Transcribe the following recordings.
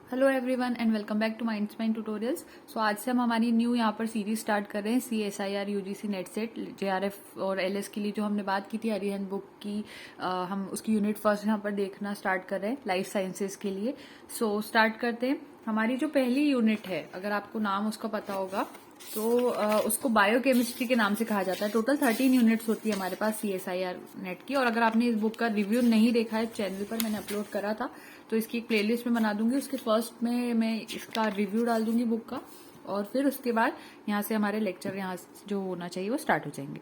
Hello everyone and welcome back to minds mind tutorials. So आज से हम हमारी न्यू यहाँ पर सीरीज स्टार्ट कर रहे हैं CSIR UGC net set JRF और LS के लिए। जो हमने बात की थी अरिहंत बुक की, हम उसकी यूनिट फर्स्ट यहाँ पर देखना स्टार्ट कर रहे हैं लाइफ साइंसेज के लिए। सो स्टार्ट करते हैं। हमारी जो पहली यूनिट है, अगर आपको नाम उसका पता होगा तो उसको बायोकेमिस्ट्री के नाम से कहा जाता है। टोटल 13 यूनिट्स होती है हमारे पास CSIR नेट की। और अगर आपने इस बुक का रिव्यू नहीं देखा है, चैनल पर मैंने अपलोड करा था, तो इसकी एक प्लेलिस्ट में बना दूंगी। उसके फर्स्ट में मैं इसका रिव्यू डाल दूंगी बुक का, और फिर उसके बाद यहाँ से हमारे लेक्चर यहाँ जो होना चाहिए वो स्टार्ट हो जाएंगे।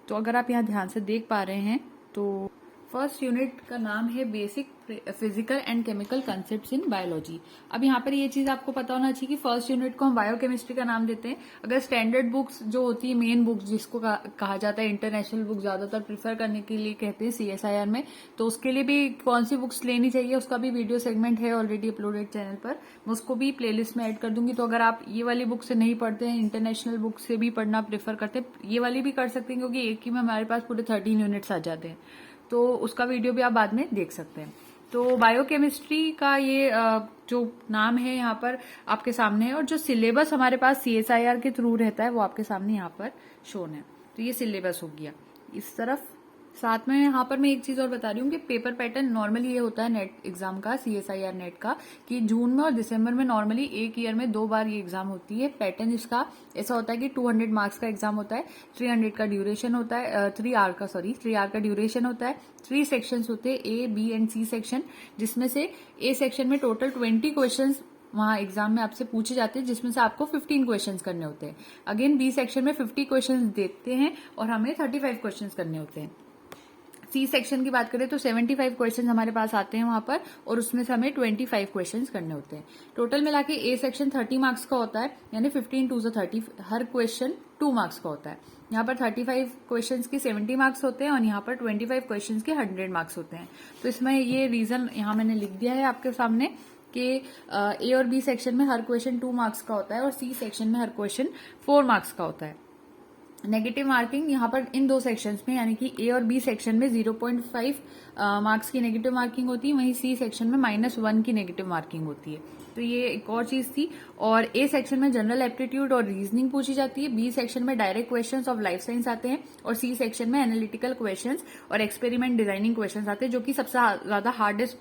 तो अगर आप यहाँ ध्यान से देख पा रहे हैं तो फर्स्ट यूनिट का नाम है basic physical and chemical concepts in biology. अब यहाँ पर ये चीज आपको पता होना चाहिए कि फर्स्ट यूनिट को हम बायोकेमिस्ट्री का नाम देते हैं। अगर स्टैंडर्ड बुक्स जो होती है, मेन बुक्स जिसको कहा जाता है, इंटरनेशनल बुक ज्यादातर प्रीफर करने के लिए कहते हैं CSIR में, तो उसके लिए भी कौन सी बुक्स लेनी चाहिए उसका भी वीडियो सेगमेंट है ऑलरेडी अपलोडेड चैनल पर। मैं उसको भी प्लेलिस्ट में ऐड कर दूंगी। तो अगर आप ये वाली बुक से नहीं पढ़ते हैं, इंटरनेशनल बुक से भी पढ़ना प्रेफर करते हैं, ये वाली भी कर सकते हैं, क्योंकि एक ही में हमारे पास पूरे 13 यूनिट्स आ जाते हैं। तो उसका वीडियो भी आप बाद में देख सकते हैं। तो बायोकेमिस्ट्री का ये जो नाम है यहाँ पर आपके सामने है, और जो सिलेबस हमारे पास CSIR के थ्रू रहता है वो आपके सामने यहाँ पर शोन है। तो ये सिलेबस हो गया इस तरफ। साथ में यहाँ पर मैं एक चीज और बता रही हूँ कि पेपर पैटर्न नॉर्मली ये होता है नेट एग्जाम का, CSIR नेट का, कि जून में और दिसंबर में नॉर्मली एक ईयर में 2 बार ये एग्जाम होती है। पैटर्न इसका ऐसा होता है कि 200 मार्क्स का एग्जाम होता है, 300 का ड्यूरेशन होता है, 3 आवर का ड्यूरेशन होता है। 3 सेक्शंस होते हैं, A, B and C section, जिसमें से A सेक्शन में टोटल 20 क्वेश्चन वहां एग्जाम में आपसे पूछे जाते हैं, जिसमें से आपको 15 क्वेश्चंस करने होते हैं। अगेन B सेक्शन में 50 क्वेश्चंस देते हैं और हमें 35 क्वेश्चंस करने होते हैं। C सेक्शन की बात करें तो 75 क्वेश्चन हमारे पास आते हैं वहां पर, और उसमें से हमें 25 क्वेश्चंस करने होते हैं। टोटल मिला के A सेक्शन 30 मार्क्स का होता है, यानी 15 टू 30, हर क्वेश्चन 2 मार्क्स का होता है। यहाँ पर 35 क्वेश्चंस के 70 मार्क्स होते हैं और यहाँ पर 25 क्वेश्चंस के 100 मार्क्स होते हैं। तो इसमें ये रीजन यहाँ मैंने लिख दिया है आपके सामने कि A और B सेक्शन में हर क्वेश्चन 2 मार्क्स का होता है और C सेक्शन में हर क्वेश्चन 4 मार्क्स का होता है। नेगेटिव मार्किंग यहाँ पर इन 2 सेक्शंस में, यानी कि A और B सेक्शन में 0.5 मार्क्स की नेगेटिव मार्किंग होती है, वहीं C सेक्शन में -1 की नेगेटिव मार्किंग होती है। तो ये एक और चीज थी। और A सेक्शन में जनरल एप्टीट्यूड और रीजनिंग पूछी जाती है, B सेक्शन में direct questions of life science आते हैं, और C सेक्शन में एनालिटिकल क्वेश्चंस और एक्सपेरिमेंट डिजाइनिंग क्वेश्चंस आते हैं, जो कि सबसे ज्यादा हार्डेस्ट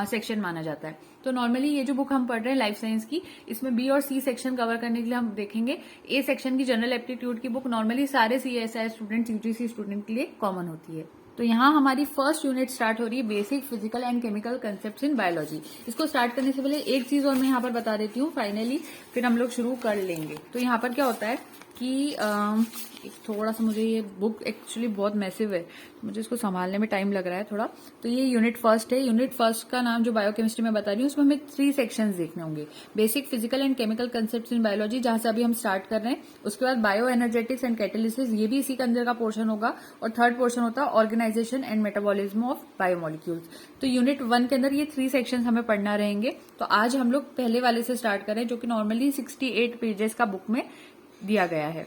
सेक्शन माना जाता है। तो नॉर्मली ये जो बुक हम पढ़ रहे हैं लाइफ साइंस की, इसमें B और C सेक्शन कवर करने के लिए हम देखेंगे। A सेक्शन की जनरल एप्टीट्यूड की बुक नॉर्मली सारे CSIR स्टूडेंट, UGC स्टूडेंट के लिए कॉमन होती है। तो यहाँ हमारी फर्स्ट यूनिट स्टार्ट हो रही है, basic physical and chemical concepts in biology. इसको स्टार्ट करने से पहले एक चीज और मैं यहाँ पर बता देती हूँ फाइनली, फिर हम लोग शुरू कर लेंगे। तो यहाँ पर क्या होता है कि थोड़ा सा, मुझे ये बुक एक्चुअली बहुत मैसिव है, मुझे इसको संभालने में टाइम लग रहा है थोड़ा। तो ये यूनिट फर्स्ट है। यूनिट फर्स्ट का नाम जो बायोकेमिस्ट्री में बता रही हूँ, उसमें हमें 3 सेक्शंस देखने होंगे। Basic physical and chemical concepts in biology, जहां से अभी हम स्टार्ट कर रहे हैं। उसके बाद बायो एनर्जेटिक्स एंड कैटालिसिस, ये भी इसी के अंदर का पोर्शन होगा। और थर्ड पोर्शन होता है organisation and metabolism of biomolecules. तो यूनिट 1 के अंदर ये 3 सेक्शंस हमें पढ़ना रहेंगे। तो आज हम लोग पहले वाले से स्टार्ट कर रहे हैं, जो कि नॉर्मली 68 पेजेस का बुक में दिया गया है।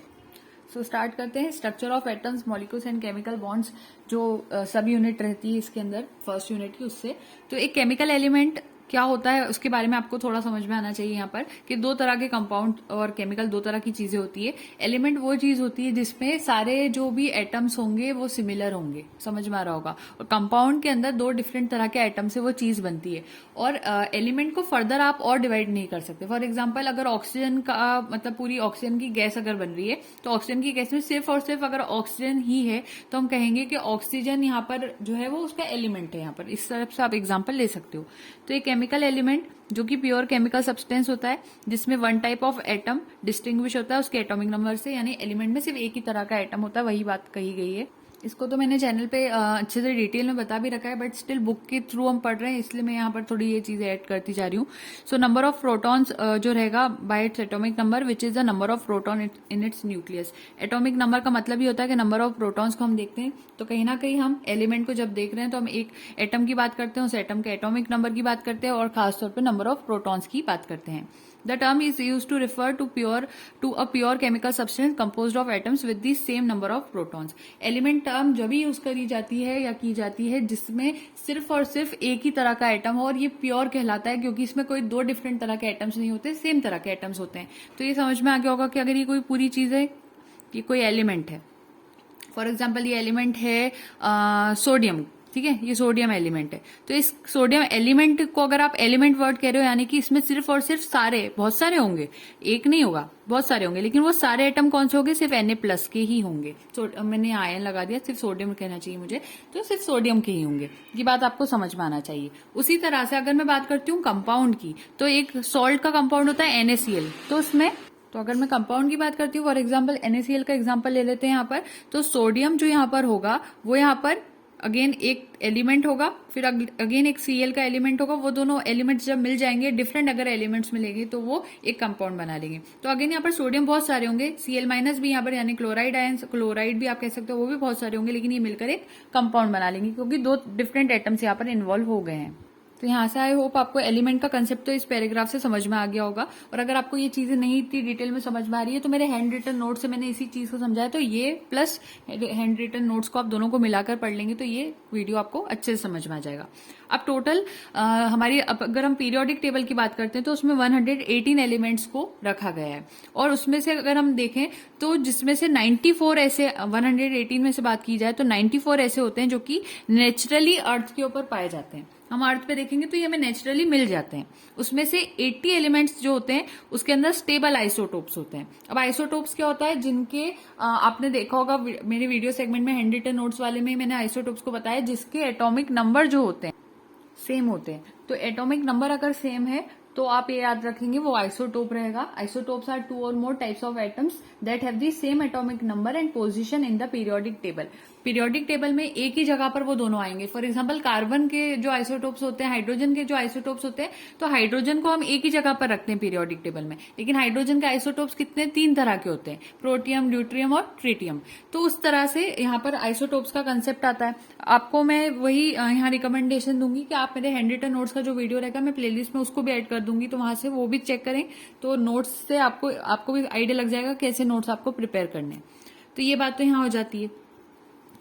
सो स्टार्ट करते हैं। Structure of atoms, molecules and chemical bonds, जो सब यूनिट रहती है इसके अंदर फर्स्ट यूनिट की, उससे तो एक केमिकल एलिमेंट क्या होता है उसके बारे में आपको थोड़ा समझ में आना चाहिए यहाँ पर, कि 2 तरह के कंपाउंड और केमिकल 2 तरह की चीजें होती है। एलिमेंट वो चीज होती है जिसमें सारे जो भी एटम्स होंगे वो सिमिलर होंगे, समझ में आ रहा होगा। और कंपाउंड के अंदर 2 डिफरेंट तरह के एटम से वो चीज बनती है। और एलिमेंट को फर्दर आप और डिवाइड नहीं कर सकते। फॉर एग्जाम्पल, अगर ऑक्सीजन का मतलब पूरी ऑक्सीजन की गैस अगर बन रही है, तो ऑक्सीजन की गैस में सिर्फ और सिर्फ अगर ऑक्सीजन ही है, तो हम कहेंगे कि ऑक्सीजन यहाँ पर जो है वो उसका एलिमेंट है। यहाँ पर इस तरफ से आप एग्जाम्पल ले सकते हो। तो एक केमिकल एलिमेंट जो कि प्योर केमिकल सब्सटेंस होता है, जिसमें 1 टाइप ऑफ एटम डिस्टिंग्विश होता है उसके एटॉमिक नंबर से, यानी एलिमेंट में सिर्फ एक ही तरह का एटम होता है, वही बात कही गई है। इसको तो मैंने चैनल पे अच्छे से डिटेल में बता भी रखा है, बट स्टिल बुक के थ्रू हम पढ़ रहे हैं, इसलिए मैं यहाँ पर थोड़ी ये चीजें ऐड करती जा रही हूँ। सो नंबर ऑफ प्रोटॉन्स जो रहेगा bye its atomic number, which is the number of proton in its nucleus. Atomic number का मतलब ही होता है कि नंबर ऑफ प्रोटॉन्स को हम देखते हैं। तो कहीं ना कहीं हम एलिमेंट को जब देख रहे हैं तो हम एक एटम की बात करते हैं, उस एटम के एटॉमिक नंबर की बात करते हैं, और खासतौर पर नंबर ऑफ प्रोटॉन्स की बात करते हैं। The term is used to refer to a pure chemical substance composed of atoms with the same number of protons. Element term जब भी यूज करी जाती है या की जाती है जिसमें सिर्फ और सिर्फ एक ही तरह का एटम हो, और ये प्योर कहलाता है क्योंकि इसमें कोई दो डिफरेंट तरह के एटम्स नहीं होते, सेम तरह के एटम्स होते हैं। तो ये समझ में आ गया होगा कि अगर ये कोई पूरी चीज है, ये कोई एलिमेंट है, फॉर एग्जाम्पल ये एलिमेंट है सोडियम, ठीक है, ये सोडियम एलिमेंट है। तो इस सोडियम एलिमेंट को अगर आप एलिमेंट वर्ड कह रहे हो, यानी कि इसमें सिर्फ और सिर्फ सारे, बहुत सारे होंगे, एक नहीं होगा, बहुत सारे होंगे, लेकिन वो सारे एटम कौन से होंगे, सिर्फ Na+ के ही होंगे। मैंने आयन लगा दिया, सिर्फ सोडियम कहना चाहिए मुझे, तो सिर्फ सोडियम के ही होंगे। ये बात आपको समझ में आना चाहिए। उसी तरह से अगर मैं बात करती हूँ कंपाउंड की, तो एक सॉल्ट का कंपाउंड होता है NaCl, तो उसमें, तो अगर मैं कंपाउंड की बात करती हूँ, फॉर एग्जाम्पल NaCl का एग्जाम्पल ले लेते हैं यहाँ पर, तो सोडियम जो यहाँ पर होगा वो यहाँ पर अगेन एक एलिमेंट होगा, फिर अगेन एक Cl का एलिमेंट होगा। वो दोनों एलिमेंट्स जब मिल जाएंगे, डिफरेंट अगर एलिमेंट्स मिलेंगे, तो वो एक कंपाउंड बना लेंगे। तो अगेन यहाँ पर सोडियम बहुत सारे होंगे, Cl- भी यहाँ पर, यानी क्लोराइड आयन, क्लोराइड भी आप कह सकते हो, वो भी बहुत सारे होंगे, लेकिन ये मिलकर एक कंपाउंड बना लेंगे क्योंकि दो डिफरेंट एटम्स यहाँ पर इन्वॉल्व हो गए हैं। तो यहाँ से आई होप आपको एलिमेंट का कंसेप्ट तो इस पैराग्राफ से समझ में आ गया होगा। और अगर आपको ये चीजें नहीं इतनी डिटेल में समझ में आ रही है, तो मेरे हैंड रिटन नोट से मैंने इसी चीज को समझाया, तो ये प्लस हैंड रिटन नोट्स को आप दोनों को मिलाकर पढ़ लेंगे तो ये वीडियो आपको अच्छे से समझ में आ जाएगा। अब टोटल हमारी, अगर हम पीरियोडिक टेबल की बात करते हैं, तो उसमें 118 एलिमेंट्स को रखा गया है, और उसमें से अगर हम देखें तो जिसमें से 94 ऐसे, 118 में से बात की जाए तो 94 ऐसे होते हैं जो कि नेचुरली अर्थ के ऊपर पाए जाते हैं। हम अर्थ पे देखेंगे तो ये हमें नेचुरली मिल जाते हैं। उसमें से 80 एलिमेंट्स जो होते हैं उसके अंदर स्टेबल आइसोटोप्स होते हैं। अब आइसोटोप्स क्या होता है, जिनके आपने देखा होगा मेरे वीडियो सेगमेंट में, हैंड रिटन नोट्स वाले में मैंने आइसोटोप्स को बताया, जिसके एटॉमिक नंबर जो होते हैं सेम होते हैं। तो एटॉमिक नंबर अगर सेम है तो आप ये याद रखेंगे वो आइसोटोप रहेगा। आइसोटोप्स आर 2 और more types of atoms that have the same atomic number and position in the periodic table. Periodic table में एक ही जगह पर वो दोनों आएंगे। फॉर एग्जांपल कार्बन के जो आइसोटोप्स होते हैं, हाइड्रोजन के जो आइसोटोप्स होते हैं, तो हाइड्रोजन को हम एक ही जगह पर रखते हैं पीरियोडिक टेबल में, लेकिन हाइड्रोजन के आइसोटोप्स कितने, 3 तरह के होते हैं, प्रोटियम, ड्यूट्रियम और ट्रिटियम। तो उस तरह से यहाँ पर आइसोटोप्स का कंसेप्ट आता है। आपको मैं वही यहाँ रिकमेंडेशन दूंगी कि आप मेरे हैंड रिटन नोट्स का जो वीडियो रहेगा मैं प्लेलिस्ट में उसको भी ऐड कर दूंगी, तो वहां से वो भी चेक करें, तो नोट्स से आपको भी आइडिया लग जाएगा कैसे नोट्स आपको प्रिपेयर करने। तो ये बात तो यहाँ हो जाती है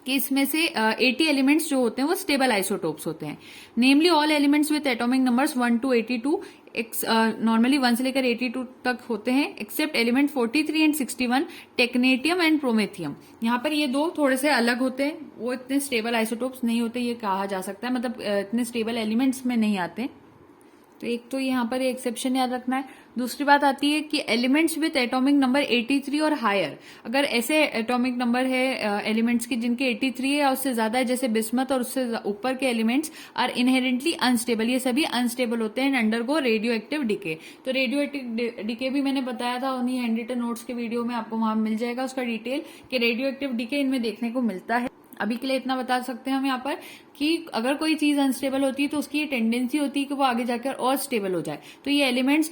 कि इसमें से 80 एलिमेंट्स जो होते हैं वो स्टेबल आइसोटोप्स होते हैं। Namely all elements with atomic numbers 1 to 82, normally 1 से लेकर 82 तक होते हैं, except element 43 and 61, technetium and promethium. यहाँ पर ये दो थोड़े से अलग होते हैं, वो इतने स्टेबल आइसोटोप्स नहीं होते, ये कहा जा सकता है, मतलब इतने स्टेबल एलिमेंट्स में नहीं आते। तो एक तो यहाँ पर एक्सेप्शन याद रखना है। दूसरी बात आती है कि एलिमेंट्स विद एटॉमिक नंबर 83 और हायर, अगर ऐसे एटॉमिक नंबर है एलिमेंट्स की जिनके 83 है या उससे ज्यादा है, जैसे बिस्मथ और उससे ऊपर के एलिमेंट्स, आर इनहेरेंटली अनस्टेबल, ये सभी अनस्टेबल होते हैं and undergo radio active decay. तो रेडियो एक्टिव डिके भी मैंने बताया था उन्हीं हैंड रिटन नोट्स के वीडियो में, आपको वहां मिल जाएगा उसका डिटेल कि रेडियो एक्टिव डिके इनमें देखने को मिलता है। अभी के लिए इतना बता सकते हैं हम यहाँ पर कि अगर कोई चीज अनस्टेबल होती है तो उसकी टेंडेंसी होती है कि वो आगे जाकर और स्टेबल हो जाए। तो ये एलिमेंट्स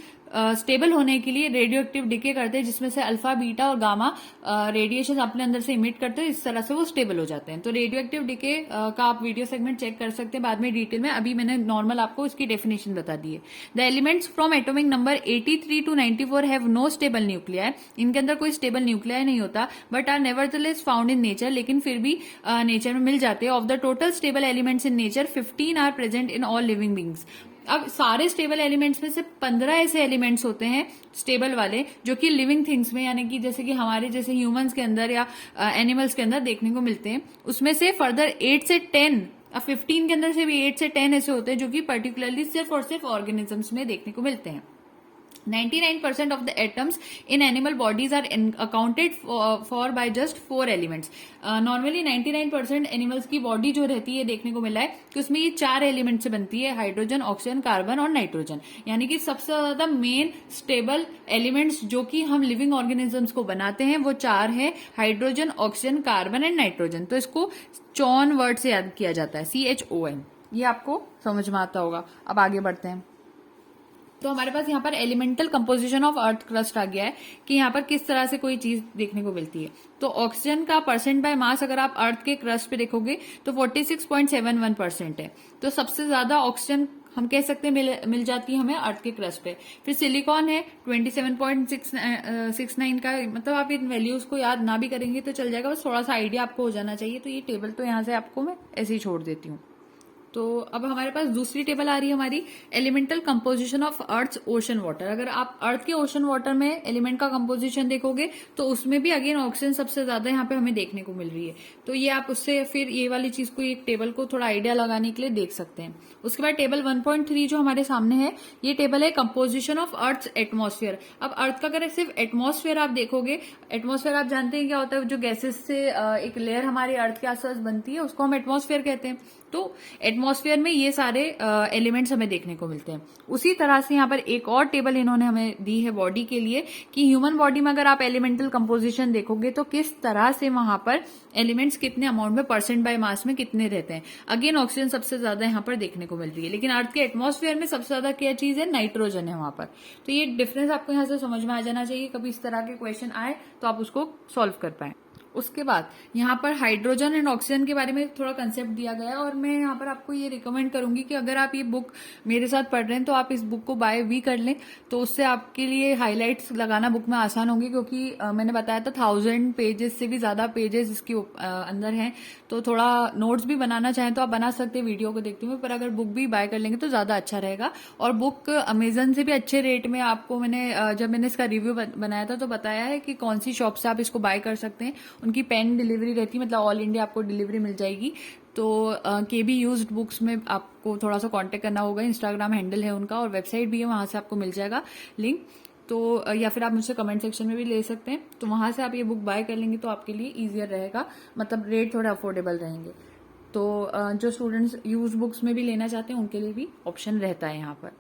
स्टेबल होने के लिए रेडियो एक्टिव डिके करते हैं, जिसमें से अल्फा, बीटा और गामा रेडिएशन अपने अंदर से इमिट करते हैं, इस तरह से वो स्टेबल हो जाते हैं। तो रेडियो एक्टिव डिके का आप वीडियो सेगमेंट चेक कर सकते हैं बाद में डिटेल में, अभी मैंने नॉर्मल आपको इसकी डेफिनेशन बता दी है। The elements from atomic number 83 to 94 have no stable nuclei, इनके अंदर कोई स्टेबल न्यूक्लियाई नहीं होता, but are nevertheless found in nature, लेकिन फिर भी नेचर में मिल जाते हैं। Of the total stable elements in nature 15 are present in all living beings. अब सारे स्टेबल एलिमेंट्स में से 15 ऐसे एलिमेंट्स होते हैं स्टेबल वाले जो कि लिविंग थिंग्स में, यानी कि जैसे कि हमारे जैसे ह्यूमंस के अंदर या एनिमल्स के अंदर देखने को मिलते हैं। उसमें से फर्दर 8 से 10, अब 15 के अंदर से भी 8 से 10 ऐसे होते हैं जो कि पर्टिकुलरली सिर्फ और सिर्फ ऑर्गेनिजम्स में देखने को मिलते हैं। 99% of the atoms in animal bodies are accounted for by just 4 elements. Normally 99% animals की बॉडी जो रहती है देखने को मिला है कि उसमें ये 4 एलिमेंट से बनती है, हाइड्रोजन, ऑक्सीजन, कार्बन और नाइट्रोजन। यानी कि सबसे ज्यादा मेन स्टेबल एलिमेंट्स जो कि हम लिविंग ऑर्गेनिजम्स को बनाते हैं वो 4 है, hydrogen, oxygen, carbon and nitrogen. तो इसको चॉन वर्ड से याद किया जाता है, CHON। ये आपको समझ में आता होगा। अब आगे बढ़ते हैं। तो हमारे पास यहाँ पर elemental composition of earth crust आ गया है कि यहाँ पर किस तरह से कोई चीज देखने को मिलती है। तो ऑक्सीजन का परसेंट बाय मास अगर आप अर्थ के क्रस्ट पे देखोगे तो 46.71% है। तो सबसे ज्यादा ऑक्सीजन हम कह सकते हैं मिल जाती है हमें अर्थ के क्रस्ट पे। फिर सिलिकॉन है 27.69 का, मतलब आप इन वैल्यूज को याद ना भी करेंगे तो चल जाएगा, बस थोड़ा सा आइडिया आपको हो जाना चाहिए। तो ये टेबल तो यहाँ से आपको मैं ऐसे ही छोड़ देती हूँ। तो अब हमारे पास दूसरी टेबल आ रही है हमारी, elemental composition of earth ocean water. अगर आप अर्थ के ओशन वाटर में एलिमेंट का कंपोजिशन देखोगे तो उसमें भी अगेन ऑक्सीजन सबसे ज्यादा यहाँ पे हमें देखने को मिल रही है। तो ये आप उससे फिर ये वाली चीज को, एक टेबल को थोड़ा आइडिया लगाने के लिए देख सकते हैं। उसके बाद टेबल 1.3 जो हमारे सामने है, ये टेबल है कंपोजिशन ऑफ अर्थ एटमॉस्फेयर। अब अर्थ का अगर सिर्फ एटमॉस्फेयर आप देखोगे, एटमॉस्फेयर आप जानते हैं क्या होता है, जो गैसेस से एक लेयर हमारे अर्थ के आसपास बनती है उसको हम एटमॉस्फेयर कहते हैं। तो एटमॉस्फेयर में ये सारे एलिमेंट्स हमें देखने को मिलते हैं। उसी तरह से यहाँ पर एक और टेबल इन्होंने हमें दी है बॉडी के लिए, कि ह्यूमन बॉडी में अगर आप एलिमेंटल कंपोजिशन देखोगे तो किस तरह से वहां पर एलिमेंट्स कितने अमाउंट में, परसेंट बाय मास में कितने रहते हैं। अगेन ऑक्सीजन सबसे ज्यादा यहाँ पर देखने को मिल रही है, लेकिन अर्थ के एटमॉस्फेयर में सबसे ज्यादा क्या चीज है, नाइट्रोजन है वहां पर। तो ये डिफरेंस आपको यहाँ से समझ में आ जाना चाहिए, कभी इस तरह के क्वेश्चन आए तो आप उसको सॉल्व कर पाए। उसके बाद यहाँ पर हाइड्रोजन एंड ऑक्सीजन के बारे में थोड़ा कंसेप्ट दिया गया है, और मैं यहाँ पर आपको ये रिकमेंड करूंगी कि अगर आप ये बुक मेरे साथ पढ़ रहे हैं तो आप इस बुक को बाय भी कर लें, तो उससे आपके लिए हाइलाइट्स लगाना बुक में आसान होंगे। क्योंकि मैंने बताया था 1000 पेजेस से भी ज्यादा पेजेस इसके अंदर हैं, तो थोड़ा नोट्स भी बनाना चाहें तो आप बना सकते हैं वीडियो को देखते हुए, पर अगर बुक भी बाय कर लेंगे तो ज्यादा अच्छा रहेगा। और बुक अमेजन से भी अच्छे रेट में आपको, जब मैंने इसका रिव्यू बनाया था तो बताया है कि कौन सी शॉप से आप इसको बाय कर सकते हैं। उनकी पेन डिलीवरी रहती है, मतलब ऑल इंडिया आपको डिलीवरी मिल जाएगी। तो KB यूज्ड बुक्स में आपको थोड़ा सा कांटेक्ट करना होगा, इंस्टाग्राम हैंडल है उनका और वेबसाइट भी है, वहां से आपको मिल जाएगा लिंक। तो या फिर आप मुझसे कमेंट सेक्शन में भी ले सकते हैं, तो वहां से आप ये बुक बाय कर लेंगे तो आपके लिए ईजियर रहेगा, मतलब रेट थोड़े अफोर्डेबल रहेंगे। तो जो स्टूडेंट्स यूज बुक्स में भी लेना चाहते हैं उनके लिए भी ऑप्शन रहता है यहाँ पर।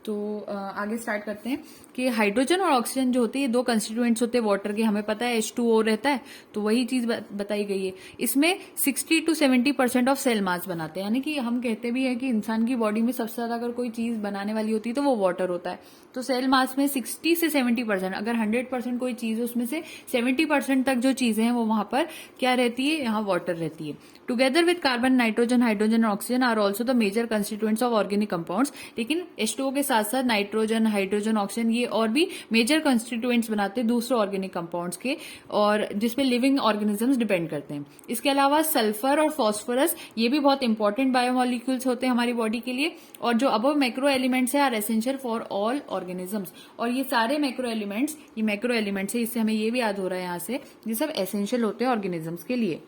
तो आगे स्टार्ट करते हैं कि हाइड्रोजन और ऑक्सीजन जो होते हैं, ये दो कंस्टिट्यूएंट्स होते हैं वाटर के, हमें पता है H2O रहता है, तो वही चीज बताई गई है। इसमें 60 to 70% ऑफ सेल मास बनाते हैं, यानी कि हम कहते भी हैं कि इंसान की बॉडी में सबसे ज्यादा अगर कोई चीज बनाने वाली होती है तो वो वाटर होता है। तो सेल मास में 60 से 70%, अगर 100% कोई चीज है उसमें से 70% तक जो चीजें हैं वो वहां पर क्या रहती है, यहाँ वाटर रहती है। Together with carbon, nitrogen, hydrogen और oxygen are also the major constituents of organic compounds. लेकिन H2O के साथ साथ नाइट्रोजन, हाइड्रोजन, ऑक्सीजन ये और भी मेजर कंस्टिट्यूएंट्स बनाते हैं दूसरे ऑर्गेनिक कंपाउंड्स के, और जिसपे लिविंग ऑर्गेनिजम्स डिपेंड करते हैं। इसके अलावा सल्फर और फास्फोरस ये भी बहुत इंपॉर्टेंट बायोमोलिक्यूल्स होते हैं हमारी बॉडी के लिए, और जो अबव मैक्रो एलिमेंट्स है are essential for all organisms. और ये सारे मैक्रो एलिमेंट्स, ये मैक्रो एलिमेंट्स है, इससे हमें ये भी याद हो रहा है यहाँ से, ये सब एसेंशियल होते हैं ऑर्गेनिजम्स के लिए।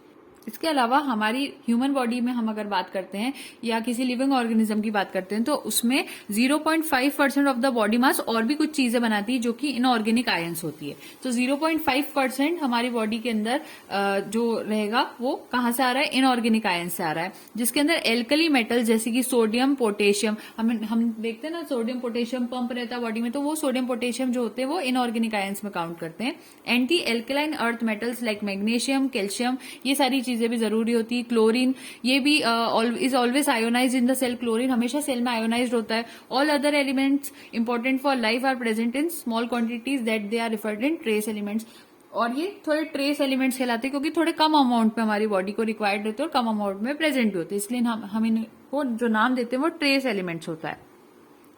इसके अलावा हमारी ह्यूमन बॉडी में हम अगर बात करते हैं या किसी लिविंग ऑर्गेनिज्म की बात करते हैं तो उसमें 0.5% ऑफ द बॉडी मास और भी कुछ चीजें बनाती है जो कि इनऑर्गेनिक आयंस होती है। तो 0.5% हमारी बॉडी के अंदर जो रहेगा वो कहाँ से आ रहा है, इनऑर्गेनिक आयंस से आ रहा है, जिसके अंदर एल्कली मेटल जैसे कि सोडियम, पोटेशियम, हम देखते हैं ना सोडियम पोटेशियम पंप रहता है बॉडी में, तो वो सोडियम पोटेशियम जो होते हैं वो इनऑर्गेनिक आयंस में काउंट करते हैं। Anti alkaline earth metals like magnesium, calcium, ये सारी चीजें भी जरूरी होती है। क्लोरीन, ये भी is always ionised in the cell, chlorine हमेशा सेल में आयोनाइज्ड होता है। All other elements important for life are present in small quantities that they are referred in trace elements. और ये थोड़े ट्रेस एलिमेंट्स कहलाते हैं क्योंकि थोड़े कम अमाउंट में हमारी बॉडी को रिक्वायर्ड रहते हैं और कम अमाउंट में प्रेजेंट भी होते हैं, इसलिए हम इनको जो नाम देते हैं वो ट्रेस एलिमेंट्स होता है।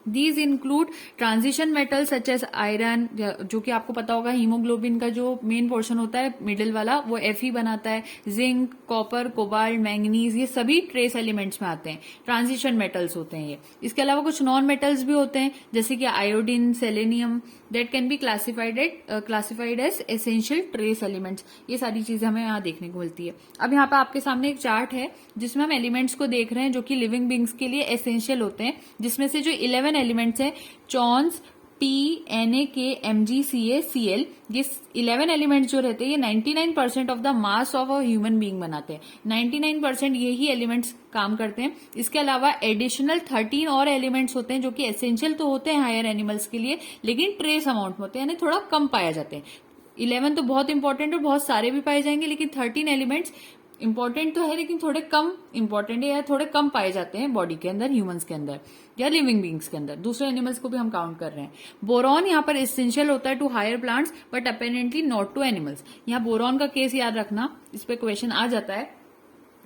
These include transition metals such as iron, जो कि आपको पता होगा हीमोग्लोबिन का जो मेन पोर्शन होता है मिडिल वाला वो Fe बनाता है। जिंक, कॉपर, कोबाल्ट, मैंगनीज, ये सभी ट्रेस एलिमेंट्स में आते हैं, ट्रांजिशन मेटल्स होते हैं ये। इसके अलावा कुछ नॉन मेटल्स भी होते हैं जैसे कि iodine, selenium, that can be classified as essential trace elements. ये सारी चीजें हमें यहाँ देखने को मिलती है। अब यहाँ पे आपके सामने एक चार्ट है जिसमें हम एलिमेंट्स को देख रहे हैं जो कि लिविंग बींग्स के लिए एसेंशियल होते हैं, जिसमें से जो 11 एलिमेंट्स हैं, चॉन्स, T, Na, K, Mg, Ca, Cl, ये 11 एलिमेंट्स जो रहते हैं ये 99% of the mass of a human being बनाते हैं। 99% यही एलिमेंट्स काम करते हैं। इसके अलावा एडिशनल 13 और एलिमेंट्स होते हैं जो कि एसेंशियल तो होते हैं हायर एनिमल्स के लिए, लेकिन ट्रेस अमाउंट में होते हैं, यानी थोड़ा कम पाए जाते हैं। 11 तो बहुत इंपॉर्टेंट और बहुत सारे भी पाए जाएंगे, लेकिन 13 एलिमेंट्स इंपॉर्टेंट तो है लेकिन थोड़े कम इंपॉर्टेंट है या थोड़े कम पाए जाते हैं बॉडी के अंदर, ह्यूमंस के अंदर या लिविंग बींग्स के अंदर। दूसरे एनिमल्स को भी हम काउंट कर रहे हैं। बोरॉन यहाँ पर एसेंशियल होता है to higher plants but apparently not to animals. यहाँ बोरॉन का केस याद रखना, इस पे क्वेश्चन आ जाता है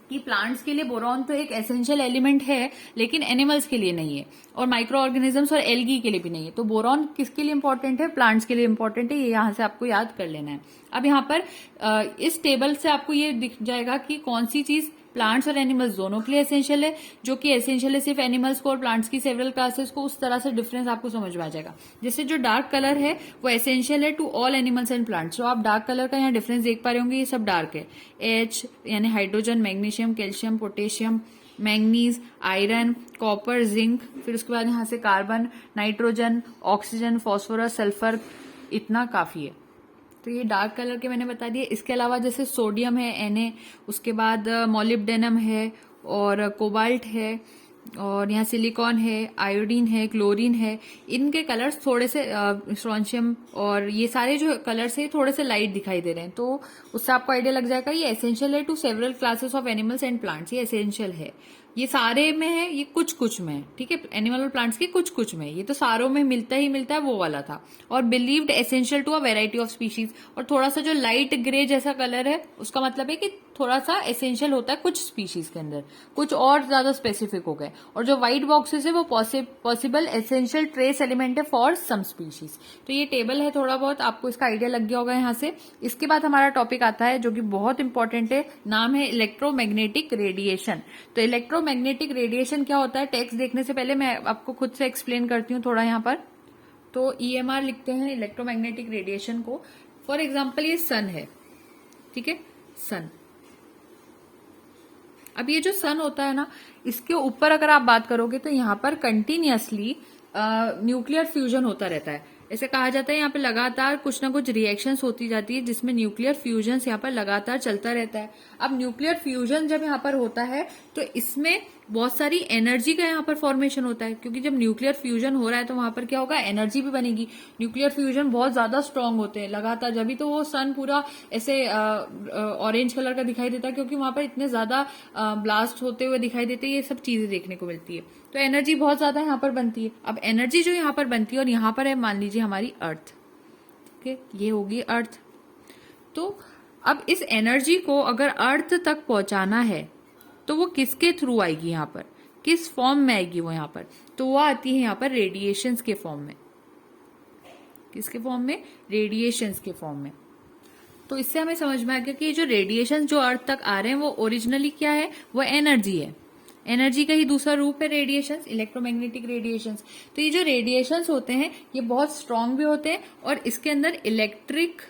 कि प्लांट्स के लिए बोरॉन तो एक एसेंशियल एलिमेंट है, लेकिन एनिमल्स के लिए नहीं है, और माइक्रो ऑर्गेनिजम्स और एल्गी के लिए भी नहीं है। तो बोरॉन किसके लिए इंपॉर्टेंट है? प्लांट्स के लिए इंपॉर्टेंट है। ये यहां से आपको याद कर लेना है। अब यहाँ पर इस टेबल से आपको ये दिख जाएगा कि कौन सी चीज प्लांट्स और एनिमल्स दोनों के लिए एसेंशियल है। जो कि एसेंशियल है सिर्फ एनिमल्स को और प्लांट्स की सेवरल क्लासेस को, उस तरह से डिफरेंस आपको समझ में आ जाएगा। जैसे जो डार्क कलर है वो एसेंशियल है to all animals and plants. तो आप डार्क कलर का यहाँ डिफरेंस देख पा रहे होंगे, ये सब डार्क है। एच यानी hydrogen, magnesium, calcium, potassium, manganese, iron, copper, zinc, फिर उसके बाद यहाँ से carbon, nitrogen, oxygen, phosphorus, sulphur, इतना काफी है। तो ये डार्क कलर के मैंने बता दिए। इसके अलावा जैसे सोडियम है Na, उसके बाद मोलिब्डेनम है और कोबाल्ट है, और यहाँ सिलिकॉन है, आयोडीन है, क्लोरीन है। इनके कलर्स थोड़े से स्ट्रोंशियम और ये सारे जो कलर्स है थोड़े से लाइट दिखाई दे रहे हैं, तो उससे आपको आइडिया लग जाएगा ये एसेंशियल है to several classes of animals and plants. ये एसेंशियल है, ये सारे में है, ये कुछ कुछ में है, ठीक है, एनिमल और प्लांट्स के कुछ कुछ में, ये तो सारों में मिलता ही मिलता है, वो वाला था। और believed essential to a variety of species. और थोड़ा सा जो लाइट ग्रे जैसा कलर है उसका मतलब है कि थोड़ा सा एसेंशियल होता है कुछ स्पीशीज के अंदर, कुछ और ज्यादा स्पेसिफिक हो गए। और जो व्हाइट बॉक्सेस है वो पॉसिबल एसेंशियल ट्रेस एलिमेंट है फॉर सम स्पीशीज। तो ये टेबल है, थोड़ा बहुत आपको इसका आइडिया लग गया होगा यहाँ से। इसके बाद हमारा टॉपिक आता है जो कि बहुत इंपॉर्टेंट है, नाम है इलेक्ट्रोमैग्नेटिक रेडिएशन। तो इलेक्ट्रोमैग्नेटिक रेडिएशन क्या होता है, टेक्स्ट देखने से पहले मैं आपको खुद से एक्सप्लेन करती हूँ थोड़ा यहाँ पर। तो EMR लिखते हैं इलेक्ट्रोमैग्नेटिक रेडिएशन को। फॉर एग्जाम्पल ये सन है, ठीक है, सन। अब ये जो सन होता है ना, इसके ऊपर अगर आप बात करोगे तो यहाँ पर कंटिन्यूअसली न्यूक्लियर फ्यूजन होता रहता है। ऐसे कहा जाता है यहाँ पे लगातार कुछ ना कुछ रिएक्शंस होती जाती है जिसमें न्यूक्लियर फ्यूजन यहाँ पर लगातार चलता रहता है। अब न्यूक्लियर फ्यूजन जब यहाँ पर होता है तो इसमें बहुत सारी एनर्जी का यहाँ पर फॉर्मेशन होता है, क्योंकि जब न्यूक्लियर फ्यूजन हो रहा है तो वहां पर क्या होगा, एनर्जी भी बनेगी। न्यूक्लियर फ्यूजन बहुत ज्यादा स्ट्रांग होते हैं लगातार, जब तो वो सन पूरा ऐसे ऑरेंज कलर का दिखाई देता है, क्योंकि वहां पर इतने ज्यादा ब्लास्ट होते हुए दिखाई देते हैं। ये सब चीजें देखने को मिलती है, तो एनर्जी बहुत ज्यादा यहाँ पर बनती है। अब एनर्जी जो यहाँ पर बनती है, और यहाँ पर है मान लीजिए हमारी अर्थ, ठीक है, ये होगी अर्थ। तो अब इस एनर्जी को अगर अर्थ तक पहुंचाना है तो वो किसके थ्रू आएगी, यहाँ पर किस फॉर्म में आएगी वो यहाँ पर, तो वो आती है यहाँ पर रेडिएशंस के फॉर्म में। किसके फॉर्म में? रेडिएशंस के फॉर्म में। तो इससे हमें समझ में आ गया कि ये जो रेडिएशन जो अर्थ तक आ रहे हैं वो ओरिजिनली क्या है, वो एनर्जी है। एनर्जी का ही दूसरा रूप है रेडिएशंस, इलेक्ट्रोमैग्नेटिक रेडिएशंस। तो ये जो रेडिएशंस होते हैं ये बहुत स्ट्रांग भी होते हैं, और इसके अंदर इलेक्ट्रिक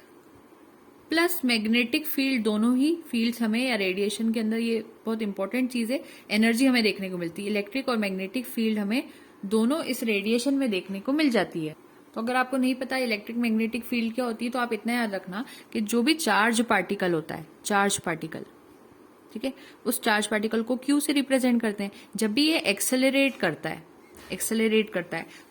प्लस मैग्नेटिक फील्ड, दोनों ही फील्ड्स हमें, या रेडिएशन के अंदर ये बहुत इंपॉर्टेंट चीज है, एनर्जी हमें देखने को मिलती है। इलेक्ट्रिक और मैग्नेटिक फील्ड हमें दोनों इस रेडिएशन में देखने को मिल जाती है। तो अगर आपको नहीं पता इलेक्ट्रिक मैग्नेटिक फील्ड क्या होती है, तो आप इतना याद रखना कि जो भी चार्ज पार्टिकल होता है, चार्ज पार्टिकल, ठीक है, उस चार्ज पार्टिकल को क्यू से रिप्रेजेंट करते हैं। जब भी ये एक्सेलरेट करता है,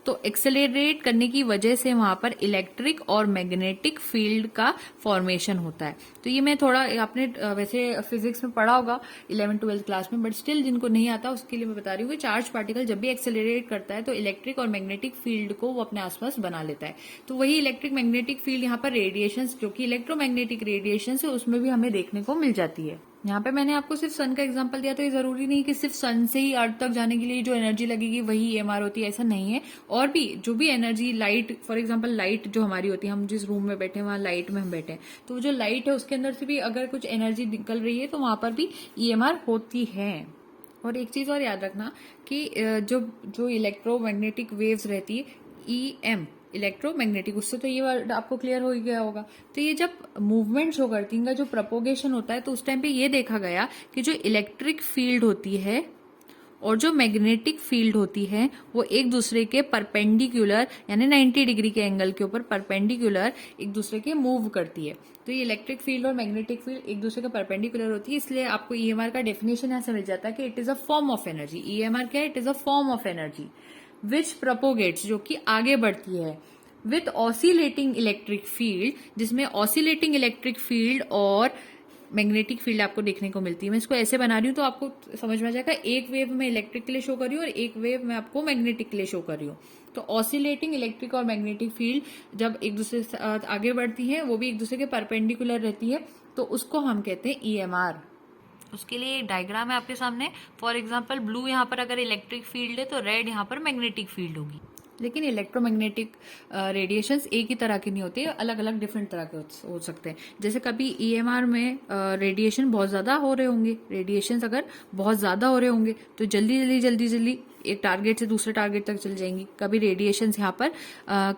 तो एक्सेलरेट करने की वजह से वहां पर इलेक्ट्रिक और मैग्नेटिक फील्ड का फॉर्मेशन होता है। तो ये मैं थोड़ा, आपने वैसे फिजिक्स में पढ़ा होगा 11th-12th क्लास में, बट स्टिल जिनको नहीं आता उसके लिए मैं बता रही हूँ कि चार्ज पार्टिकल जब भी एक्सेलरेट करता है तो इलेक्ट्रिक और मैग्नेटिक फील्ड को वो अपने आसपास बना लेता है। तो वही इलेक्ट्रिक मैग्नेटिक फील्ड यहाँ पर रेडिएशन, जो कि इलेक्ट्रोमैग्नेटिक रेडिएशन है, उसमें भी हमें देखने को मिल जाती है। यहाँ पे मैंने आपको सिर्फ सन का एग्जांपल दिया, तो ये जरूरी नहीं कि सिर्फ सन से ही अर्थ तक जाने के लिए जो एनर्जी लगेगी वही EMR होती है, ऐसा नहीं है। और भी जो भी energy, light for example, light जो हमारी होती है, हम जिस रूम में बैठे हैं वहां लाइट में हम बैठे हैं, तो जो लाइट है उसके अंदर से भी अगर कुछ एनर्जी निकल रही है तो वहां पर भी EMR होती है। और एक चीज और याद रखना कि जो इलेक्ट्रोमैग्नेटिक वेव्स रहती है, EM इलेक्ट्रोमैग्नेटिक, उससे तो ये वर्ड आपको क्लियर हो ही गया होगा। तो ये जब मूवमेंट शो करती है, इनका जो प्रोपोगेशन होता है, तो उस टाइम पे ये देखा गया कि जो इलेक्ट्रिक फील्ड होती है और जो मैग्नेटिक फील्ड होती है वो एक दूसरे के परपेंडिकुलर, यानी 90 डिग्री के एंगल के ऊपर परपेंडिकुलर एक दूसरे के मूव करती है। तो ये इलेक्ट्रिक फील्ड और मैग्नेटिक फील्ड एक दूसरे के परपेंडिकुलर होती है, इसलिए आपको EMR का डेफिनेशन यहाँ से मिल जाता है कि it is a form of energy. EMR क्या है? It is a form of energy which propagates, जो कि आगे बढ़ती है, विथ ऑसिलेटिंग इलेक्ट्रिक फील्ड, जिसमें ऑसिलेटिंग इलेक्ट्रिक फील्ड और मैग्नेटिक फील्ड आपको देखने को मिलती है। मैं इसको ऐसे बना रही हूँ तो आपको समझ में आ जाएगा, एक वेव मैं इलेक्ट्रिक के लिए शो कर रही हूँ और एक वेव मैं आपको मैग्नेटिक के लिए शो कर रही हूँ। तो ऑसिलेटिंग इलेक्ट्रिक और मैग्नेटिक फील्ड जब एक दूसरे से आगे बढ़ती है, वो भी एक दूसरे के परपेंडिकुलर रहती है, तो उसको हम कहते हैं EMR। उसके लिए एक डायग्राम है आपके सामने। फॉर एग्जांपल ब्लू यहाँ पर अगर इलेक्ट्रिक फील्ड है तो रेड यहाँ पर मैग्नेटिक फील्ड होगी। लेकिन इलेक्ट्रोमैग्नेटिक रेडिएशंस एक ही तरह के नहीं होते, अलग अलग डिफरेंट तरह के हो सकते हैं। जैसे कभी ईएमआर में रेडिएशन बहुत ज़्यादा हो रहे होंगे, रेडिएशंस अगर बहुत ज़्यादा हो रहे होंगे तो जल्दी एक टारगेट से दूसरे टारगेट तक चल जाएंगी। कभी रेडिएशंस यहाँ पर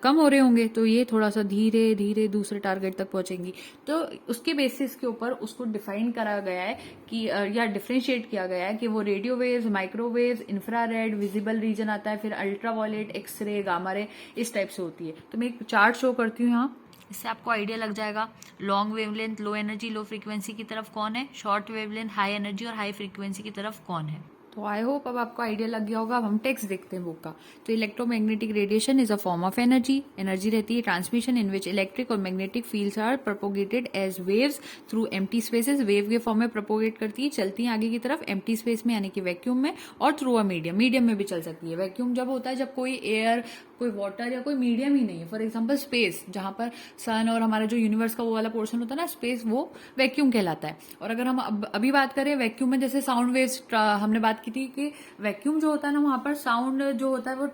कम हो रहे होंगे तो ये थोड़ा सा धीरे धीरे दूसरे टारगेट तक पहुंचेंगी। तो उसके बेसिस के ऊपर उसको डिफाइन करा गया है कि या डिफ्रेंशिएट किया गया है कि वो radio waves, microwaves, infrared, visible region आता है, फिर अल्ट्रावायलेट, एक्सरे, गामा रे, इस टाइप से होती है। तो मैं एक चार्ट शो करती हूँ यहाँ, इससे आपको आइडिया लग जाएगा। Long wavelength low energy low frequency की तरफ कौन है, शॉर्ट वेवलेंथ हाई एनर्जी और हाई फ्रीक्वेंसी की तरफ कौन है। तो आई होप अब आपको आइडिया लग गया होगा। अब हम टेक्स्ट देखते हैं बुक का। तो electromagnetic radiation is a form of energy. Energy रहती है ट्रांसमिशन इन विच इलेक्ट्रिक और magnetic fields are propagated as waves through empty spaces. Wave के फॉर्म में प्रोपोगेट करती है, चलती है आगे की तरफ एम्प्टी स्पेस में यानी कि वैक्यूम में, और थ्रू अ मीडियम, मीडियम में भी चल सकती है। वैक्यूम जब होता है जब कोई एयर, कोई वाटर या कोई मीडियम ही नहीं है। फॉर एग्जाम्पल स्पेस, जहां पर सन और हमारा जो यूनिवर्स का वो वाला पोर्शन होता है ना स्पेस, वो वैक्यूम कहलाता है। और अगर हम अभी बात करें वैक्यूम में, जैसे साउंड वेव्स हमने बात की थी कि वैक्यूम जो होता है ना वहां पर साउंड जो होता है वो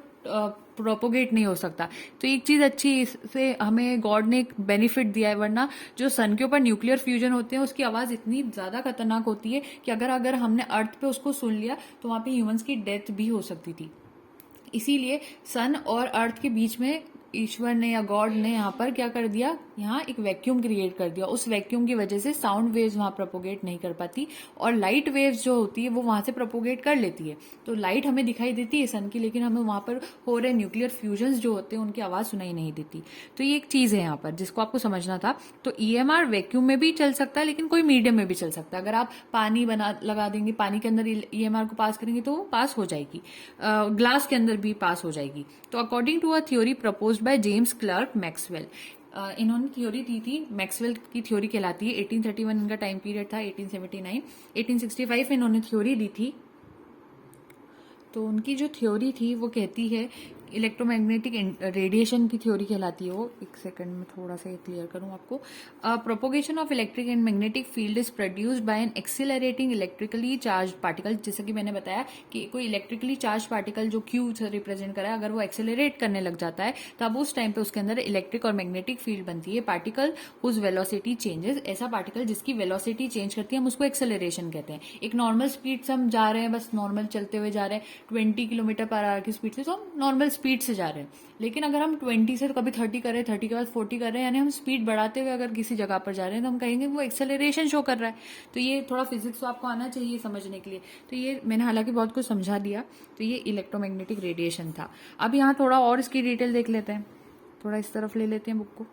प्रोपोगेट नहीं हो सकता। तो एक चीज अच्छी इससे हमें गॉड ने एक बेनिफिट दिया है, वरना जो सन के ऊपर न्यूक्लियर फ्यूजन होते हैं उसकी आवाज इतनी ज्यादा खतरनाक होती है कि अगर हमने अर्थ पे उसको सुन लिया तो वहां पे ह्यूमंस की डेथ भी हो सकती थी। इसीलिए सन और अर्थ के बीच में ईश्वर ने या गॉड ने यहाँ पर क्या कर दिया, यहाँ एक वैक्यूम क्रिएट कर दिया। उस वैक्यूम की वजह से साउंड वेव्स वहां प्रोपोगेट नहीं कर पाती, और लाइट वेव्स जो होती है वो वहां से प्रोपोगेट कर लेती है। तो लाइट हमें दिखाई देती है सन की, लेकिन हमें वहां पर हो रहे न्यूक्लियर फ्यूजन्स जो होते हैं उनकी आवाज सुनाई नहीं देती। तो ये एक चीज है यहाँ पर जिसको आपको समझना था। तो ईएमआर वैक्यूम में भी चल सकता है, लेकिन कोई मीडियम में भी चल सकता है। अगर आप पानी लगा देंगे, पानी के अंदर ईएमआर को पास करेंगे तो वो पास हो जाएगी, ग्लास के अंदर भी पास हो जाएगी। तो according to a theory proposed by James Clerk Maxwell, इन्होंने थ्योरी दी थी, मैक्सवेल की थ्योरी कहलाती है। 1831 इनका टाइम पीरियड था, 1879, 1865 इन्होंने थ्योरी दी थी। तो उनकी जो थ्योरी थी वो कहती है, इलेक्ट्रोमैग्नेटिक रेडिएशन की थ्योरी कहलाती है वो। एक सेकंड में थोड़ा सा क्लियर करूं आपको। Propagation of electric and magnetic field is produced by an accelerating electrically charge particle. जैसे कि मैंने बताया कि कोई इलेक्ट्रिकली चार्ज पार्टिकल जो क्यू से रिप्रेजेंट करा है, अगर वो एक्सेलरेट करने लग जाता है तब उस टाइम पे उसके अंदर इलेक्ट्रिक और मैग्नेटिक फील्ड बनती है। पार्टिकल हुज वेलोसिटी चेंजेस, ऐसा पार्टिकल जिसकी वेलोसिटी चेंज करती है हम उसको एक्सेलरेशन कहते हैं। एक नॉर्मल स्पीड से हम जा रहे हैं, बस नॉर्मल चलते हुए जा रहे हैं 20 किलोमीटर पर आवर की स्पीड से, तो हम नॉर्मल स्पीड से जा रहे हैं। लेकिन अगर हम 20 से कभी 30 कर रहे हैं, 30 के बाद 40 कर रहे हैं, यानी हम स्पीड बढ़ाते हुए अगर किसी जगह पर जा रहे हैं तो हम कहेंगे वो एक्सेलरेशन शो कर रहा है। तो ये थोड़ा फिजिक्स तो आपको आना चाहिए समझने के लिए। तो ये मैंने हालांकि बहुत कुछ समझा दिया। तो ये इलेक्ट्रोमैग्नेटिक रेडिएशन था। अब यहाँ थोड़ा और इसकी डिटेल देख लेते हैं, थोड़ा इस तरफ ले लेते हैं बुक को।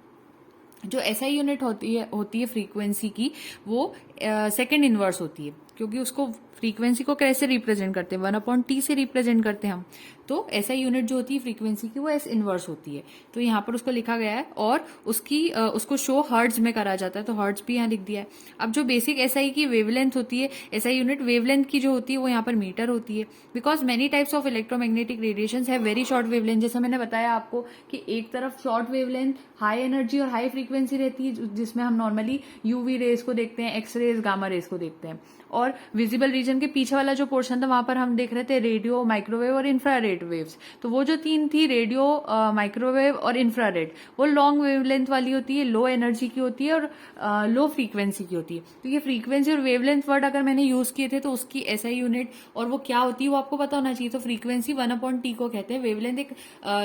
जो एसआई यूनिट होती है फ्रीक्वेंसी की, वो सेकंड इनवर्स होती है, क्योंकि उसको फ्रीक्वेंसी को कैसे रिप्रेजेंट करते हैं, 1/t से रिप्रेजेंट करते हैं हम। तो एसआई यूनिट जो होती है फ्रीक्वेंसी की वो एस इनवर्स होती है। तो यहाँ पर उसको लिखा गया है, और उसको शो हर्ट्ज में करा जाता है, तो हर्ट्ज भी यहाँ लिख दिया है। अब जो बेसिक एसआई की वेवलेंथ होती है, एसआई यूनिट वेवलेंथ की जो होती है वो यहाँ पर मीटर होती है। Because many types of electromagnetic radiation है वेरी शॉर्ट वेवलेंथ। जैसा मैंने बताया आपको कि एक तरफ शॉर्ट वेवलेंथ हाई एनर्जी और हाई फ्रीक्वेंसी रहती है, जिसमें हम नॉर्मली यूवी रेज को देखते हैं, एक्स रेज, गामा रेज को देखते हैं। और विजिबल रीजन के पीछे वाला जो पोर्शन था वहां पर हम देख रहे थे रेडियो, माइक्रोवेव और इंफ्रारेड वेव्स। तो वो जो तीन थी, रेडियो, माइक्रोवेव और इंफ्रारेड, वो लॉन्ग वेवलेंथ वाली होती है, लो एनर्जी की होती है और लो फ्रीक्वेंसी की होती है। तो ये फ्रीक्वेंसी और वेवलेंथ वर्ड अगर मैंने यूज किए थे तो उसकी एसआई यूनिट और वो क्या होती है वो आपको पता होना चाहिए। तो फ्रीक्वेंसी 1/t को कहते हैं, वेवलेंथ एक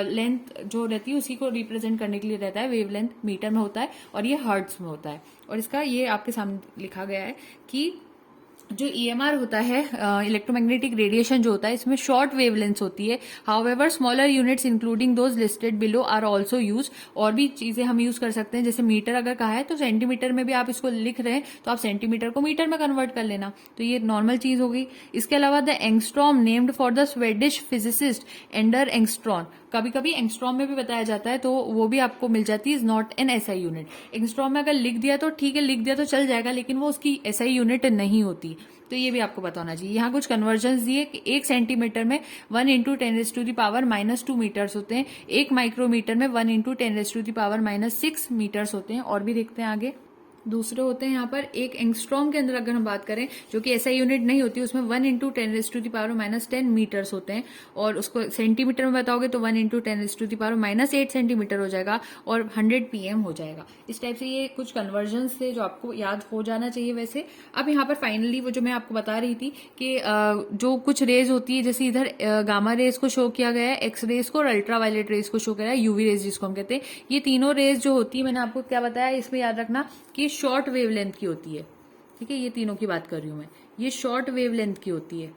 लेंथ जो रहती है उसी को रिप्रेजेंट करने के लिए रहता है, वेवलेंथ मीटर में होता है और ये हर्ट्ज में होता है। और इसका ये आपके सामने लिखा गया है कि जो ईएमआर होता है, इलेक्ट्रोमैग्नेटिक रेडिएशन जो होता है, इसमें शॉर्ट वेवलेंथ होती है। However smaller units including those listed below are also use. और भी चीजें हम यूज कर सकते हैं, जैसे मीटर अगर कहा है तो सेंटीमीटर में भी आप इसको लिख रहे हैं तो आप सेंटीमीटर को मीटर में कन्वर्ट कर लेना। तो ये नॉर्मल चीज हो गई। इसके अलावा the angstrom named for the Swedish physicist Ander Angstrom, कभी कभी एंगस्ट्रॉम में भी बताया जाता है, तो वो भी आपको मिल जाती है, is not an SI unit. Angstrom में अगर लिख दिया तो ठीक है, लिख दिया तो चल जाएगा, लेकिन वो उसकी एसआई यूनिट नहीं होती। तो ये भी आपको पता होना चाहिए। यहाँ कुछ कन्वर्जन दिए कि 1 सेंटीमीटर में 1 × 10⁻⁻² मीटर्स होते हैं, 1 माइक्रोमीटर में 1 × 10⁻⁻6 मीटर्स होते हैं। और भी देखते हैं आगे। दूसरे होते हैं यहाँ पर एक एंगस्ट्रॉम के अंदर अगर हम बात करें, जो कि एसआई यूनिट नहीं होती, उसमें 1 × 10⁻⁻⁻ (10 होते हैं, और उसको सेंटीमीटर में बताओगे तो 1 × 10⁻⁸ सेंटीमीटर हो जाएगा, और 100 PM हो जाएगा। इस टाइप से ये कुछ कन्वर्जन थे जो आपको याद हो जाना चाहिए। वैसे अब यहाँ पर फाइनली वो जो मैं आपको बता रही थी कि जो कुछ रेज होती है, जैसे इधर गामा रेज को शो किया गया है, एक्स रेज को, और अल्ट्रावायलेट रेज को शो किया है, यूवी रेज जिसको हम कहते हैं। ये तीनों रेज जो होती है, मैंने आपको क्या बताया, इसमें याद रखना कि शॉर्ट वेवलेंथ की होती है। ठीक है, ये तीनों की बात कर रही हूं मैं, ये शॉर्ट वेवलेंथ की होती है।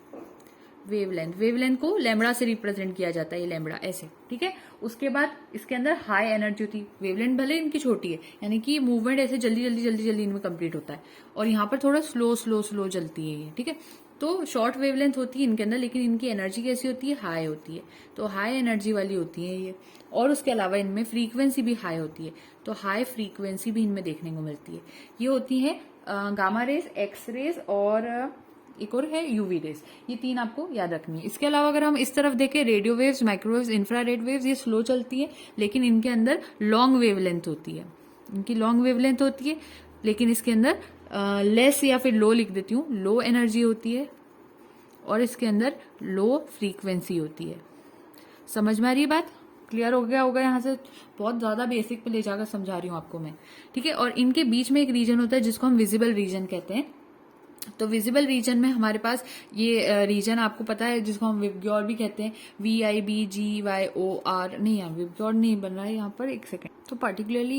वेवलेंथ को लैम्बडा से रिप्रेजेंट किया जाता है, ये लैम्बडा ऐसे। ठीक है, उसके बाद इसके अंदर हाई एनर्जी होती है। वेवलेंथ भले इनकी छोटी है, यानी कि मूवमेंट ऐसे जल्दी जल्दी जल्दी जल्दी इनमें कंप्लीट होता है, और यहाँ पर थोड़ा स्लो स्लो स्लो चलती है ये। ठीक है, तो शॉर्ट वेवलेंथ होती है इनके अंदर, लेकिन इनकी एनर्जी कैसी होती है, हाई होती है। तो हाई एनर्जी वाली होती है ये, और उसके अलावा इनमें फ्रीक्वेंसी भी हाई होती है, तो हाई फ्रीक्वेंसी भी इनमें देखने को मिलती है। ये होती है गामा रेज, एक्स रेज, और एक और है यूवी रेज। ये तीन आपको याद रखनी है। इसके अलावा अगर हम इस तरफ देखें, radio waves, microwaves, infrared waves, ये स्लो चलती है, लेकिन इनके अंदर लॉन्ग वेवलेंथ होती है। इनकी लॉन्ग वेवलेंथ होती है, लेकिन इसके अंदर लेस, या फिर लो लिख देती हूँ, लो एनर्जी होती है, और इसके अंदर लो फ्रीक्वेंसी होती है। समझ में आ रही है बात? क्लियर हो गया होगा? यहाँ से बहुत ज्यादा बेसिक पे ले जाकर समझा रही हूँ आपको मैं। ठीक है, और इनके बीच में एक रीजन होता है जिसको हम विजिबल रीजन कहते हैं। तो विजिबल रीजन में हमारे पास ये रीजन आपको पता है, जिसको हम विबग्योर भी कहते हैं, VIBGYOR। नहीं, यहाँ विबग्योर नहीं बन रहा है यहाँ पर, एक सेकेंड। तो पर्टिकुलरली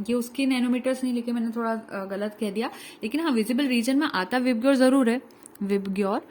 ये उसके नैनोमीटर्स नहीं लिखे मैंने, थोड़ा गलत कह दिया, लेकिन हाँ विजिबल रीजन में आता विबग्योर जरूर है, विबग्योर।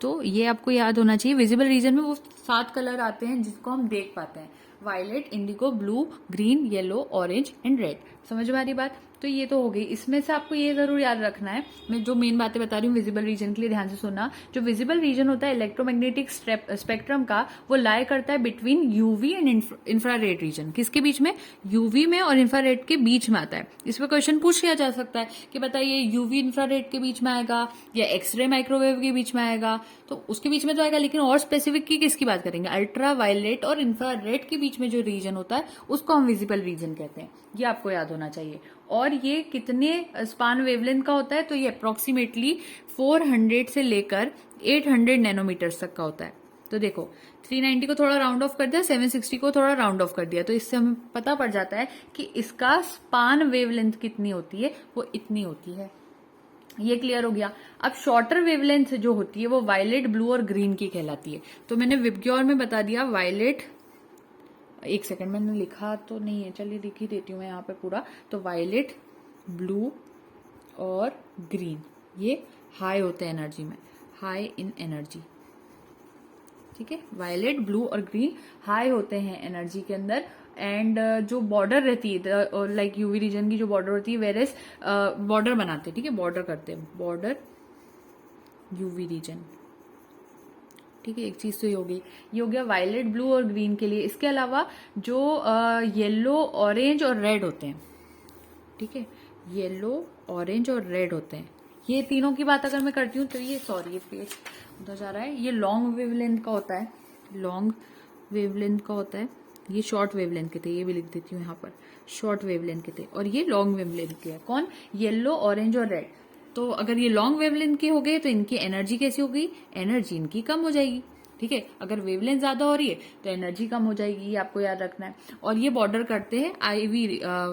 तो ये आपको याद होना चाहिए। विजिबल रीजन में वो 7 कलर आते हैं जिसको हम देख पाते हैं, violet, indigo, blue, green, yellow, orange and red. समझ में आ रही बात? तो ये तो हो गई। इसमें से आपको ये जरूर याद रखना है, मैं जो मेन बातें बता रही हूँ विजिबल रीजन के लिए, ध्यान से सुनना। जो विजिबल रीजन होता है इलेक्ट्रोमैग्नेटिक स्पेक्ट्रम का, वो लाई करता है between UV and infrared reason. किसके बीच में? यूवी में और इंफ्रारेड के बीच में आता है। इस पर क्वेश्चन पूछ लिया जा सकता है कि बताइए यूवी इंफ्रारेड के बीच में आएगा या एक्सरे माइक्रोवेव के बीच में आएगा, तो उसके बीच में तो आएगा, लेकिन और स्पेसिफिक की किसकी बात करेंगे? अल्ट्रा वायलेट और इंफ्रारेड के बीच में जो रीजन होता है उसको हम विजिबल रीजन कहते हैं। ये आपको याद होना चाहिए। और ये कितने स्पान वेवलेंथ का होता है? तो ये अप्रोक्सीमेटली 400 से लेकर 800 नैनोमीटर्स तक का होता है। तो देखो 390 को थोड़ा राउंड ऑफ कर दिया, 760 को थोड़ा राउंड ऑफ कर दिया, तो इससे हमें पता पड़ जाता है कि इसका स्पान वेवलेंथ कितनी होती है, वो इतनी होती है। ये क्लियर हो गया। अब शॉर्टर वेवलेंथ जो होती है वो वायलेट, ब्लू और ग्रीन की कहलाती है। तो मैंने विबग्योर में बता दिया वायलेट, एक सेकंड मैंने लिखा तो नहीं है, चलिए लिख ही देती हूँ मैं यहाँ पे पूरा। तो वायलेट, ब्लू और ग्रीन ये हाई होते हैं एनर्जी में, हाई इन एनर्जी। ठीक है, वायलेट, ब्लू और ग्रीन हाई होते हैं एनर्जी के अंदर। एंड जो बॉर्डर रहती है, लाइक यूवी रीजन की जो बॉर्डर होती है, वेरेस बॉर्डर बनाते हैं। ठीक है, बॉर्डर करते हैं, बॉर्डर यूवी रीजन। ठीक है, एक चीज तो ये हो गई, ये हो गया वायलेट, ब्लू और ग्रीन के लिए। इसके अलावा जो येलो, ऑरेंज और रेड होते हैं, ठीक है, येलो, ऑरेंज और रेड होते हैं, ये तीनों की बात अगर मैं करती हूँ तो ये, सॉरी ये पेज उधर जा रहा है, ये लॉन्ग वेवलेंथ का होता है, लॉन्ग वेवलेंथ का होता है। ये शॉर्ट वेवलेंथ के थे, ये भी लिख देती हूँ यहाँ पर, शॉर्ट वेवलेंथ के थे, और ये लॉन्ग वेवलेंथ के है। कौन? येलो, ऑरेंज और रेड। तो अगर ये लॉन्ग वेवलेंथ के हो गए तो इनकी एनर्जी कैसी हो गई? एनर्जी इनकी कम हो जाएगी। ठीक है, अगर वेवलेंथ ज्यादा हो रही है तो एनर्जी कम हो जाएगी, ये आपको याद रखना है। और ये बॉर्डर करते हैं आईवी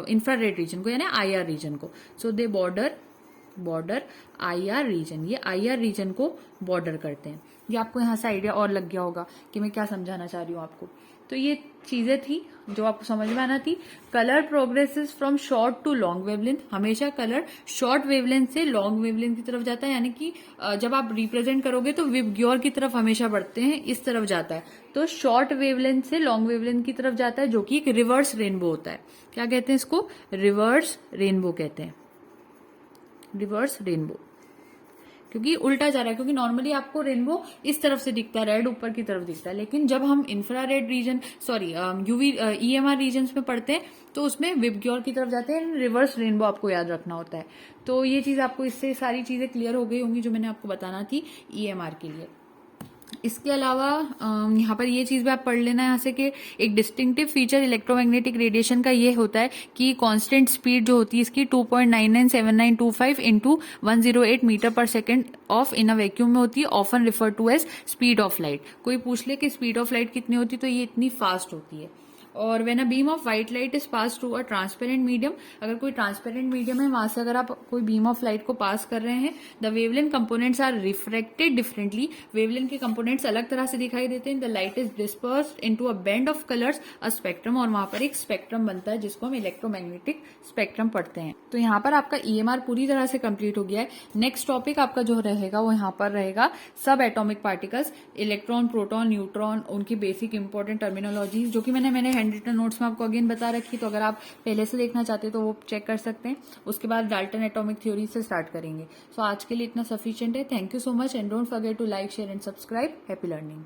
इंफ्रारेड रीजन को, यानी IR रीजन को। सो दे बॉर्डर IR रीजन, ये IR रीजन को बॉर्डर करते हैं। ये आपको यहाँ से आइडिया और लग गया होगा कि मैं क्या समझाना चाह रही हूँ आपको। तो ये चीजें थी जो आपको समझ में आना थी। Colour progresses from short to long wavelength, हमेशा कलर शॉर्ट वेवलेंथ से लॉन्ग वेवलेंथ की तरफ जाता है, यानी कि जब आप रिप्रेजेंट करोगे तो विबग्योर की तरफ हमेशा बढ़ते हैं, इस तरफ जाता है। तो शॉर्ट वेवलेंथ से लॉन्ग वेवलेंथ की तरफ जाता है, जो कि एक रिवर्स रेनबो होता है। क्या कहते हैं इसको? रिवर्स रेनबो कहते हैं, रिवर्स रेनबो, क्योंकि उल्टा जा रहा है। क्योंकि नॉर्मली आपको रेनबो इस तरफ से दिखता है, रेड ऊपर की तरफ दिखता है, लेकिन जब हम infrared region, sorry UV EMR region में पढ़ते हैं तो उसमें विबग्योर की तरफ जाते हैं, रिवर्स रेनबो आपको याद रखना होता है। तो ये चीज आपको, इससे सारी चीजें क्लियर हो गई होंगी जो मैंने आपको बताना थी EMR के लिए। इसके अलावा यहाँ पर ये चीज भी आप पढ़ लेना यहाँ से कि एक डिस्टिंक्टिव फीचर इलेक्ट्रोमैग्नेटिक रेडिएशन का ये होता है कि कांस्टेंट स्पीड जो होती है इसकी 2.997925 into 108 metre per second of in a vacuum में होती है, often refer to as speed of light. कोई पूछ ले कि स्पीड ऑफ लाइट कितनी होती है, तो ये इतनी फास्ट होती है। और when a beam of white light is pass through a transparent medium, अगर कोई ट्रांसपेरेंट मीडियम है वहां से अगर आप कोई बीम ऑफ लाइट को पास कर रहे हैं, the wavelength components are refracted differently, wavelength के कंपोनेंट्स अलग तरह से दिखाई देते हैं। The light is dispersed into a band of colours a spectrum, और वहां पर एक स्पेक्ट्रम बनता है जिसको हम इलेक्ट्रोमैग्नेटिक स्पेक्ट्रम पढ़ते हैं। तो यहाँ पर आपका ईएमआर पूरी तरह से कंप्लीट हो गया है। नेक्स्ट टॉपिक आपका जो रहेगा वो यहाँ पर रहेगा सब atomic particles, electron, proton, neutron, उनकी बेसिक इंपॉर्टेंट टर्मिनोलॉजी जो कि मैंने हैंड रिटन नोट्स में आपको अगेन बता रखी, तो अगर आप पहले से देखना चाहते हैं तो वो चेक कर सकते हैं। उसके बाद डाल्टन एटॉमिक थ्योरी से स्टार्ट करेंगे। सो आज के लिए इतना सफिशिएंट है। Thank you so much and don't forget to like, share and subscribe. Happy learning.